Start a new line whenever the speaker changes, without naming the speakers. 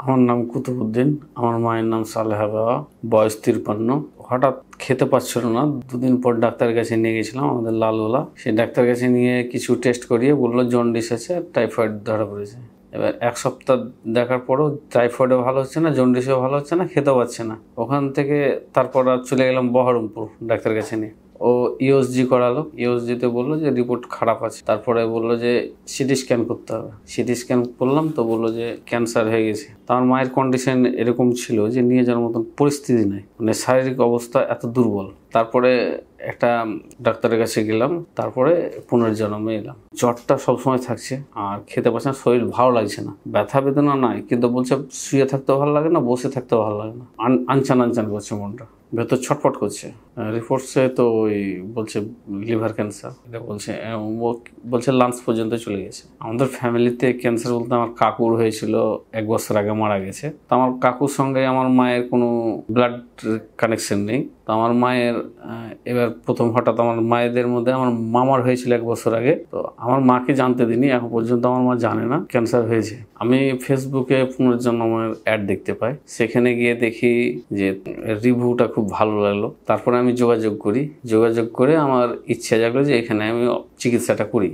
আমার নাম কুতুবুদ্দিন, আমার মায়ের নাম সালেহা বাবা, বয়স 53। হঠাৎ খেতে পাচ্ছিল না, দুদিন পর ডাক্তারের কাছে নিয়ে গেছিলাম, আমাদের লালগোলা। সেই ডাক্তার কাছে নিয়ে কিছু টেস্ট করিয়ে বললো জন্ডিস আছে, টাইফয়েড ধরা পড়েছে। এবার 1 সপ্তাহ দেখার পরও টাইফয়েডও ভালো হচ্ছে না, জন্ডিসও ভালো হচ্ছে না, খেতেও পাচ্ছে না। ওখান থেকে তারপর আর চলে গেলাম বহরমপুর ডাক্তার কাছে নিয়ে। ও ইউএসজি করালো, ইউএসজিতে বললো যে রিপোর্ট খারাপ আছে। তারপরে বললো যে সিটি স্ক্যান করতে হবে। সিটি স্ক্যান করলাম তো বললো যে ক্যান্সার হয়ে গেছে। আমার মায়ের কন্ডিশন এরকম ছিল যে নিয়ে যাওয়ার মতন পরিস্থিতি নেই, মানে শারীরিক অবস্থা এত দুর্বল। তারপরে একটা ডাক্তারের কাছে গেলাম, তারপরে পুনর্জন্মে এলাম। জ্বরটা সবসময় থাকছে আর খেতে পারছে না, শরীর ভালো লাগছে না, ব্যথা বেদনা নাই, কিন্তু বলছে শুয়ে থাকতেও ভালো লাগে না, বসে থাকতেও ভালো লাগে না, আনচান আনচান করছে, মনটা ভেতর ছটফট করছে। রিপোর্টসে তো ওই বলছে লিভার ক্যান্সার, এটা বলছে লাংস পর্যন্ত চলে গেছে। আমাদের ফ্যামিলিতে ক্যান্সার বলতে আমার কাকুর হয়েছিল, 1 বছর আগে মারা গেছে। তো আমার কাকুর সঙ্গে আমার মায়ের কোনো ব্লাড কানেকশন নেই। তো আমার মায়ের এবার প্রথম হঠাৎ আমার মায়েদের মধ্যে আমার মামার হয়েছিল 1 বছর আগে। তো আমার মাকে জানতে দিনি, এখন পর্যন্ত আমার মা জানে না ক্যান্সার হয়েছে। আমি ফেসবুকে পুনর্জন্মের অ্যাড দেখতে পাই, সেখানে গিয়ে দেখি যে রিভিউটা খুব ভালো লাগলো। তারপরে আমি যোগাযোগ করে আমার ইচ্ছা জাগলো যে এখানে আমি চিকিৎসাটা করি।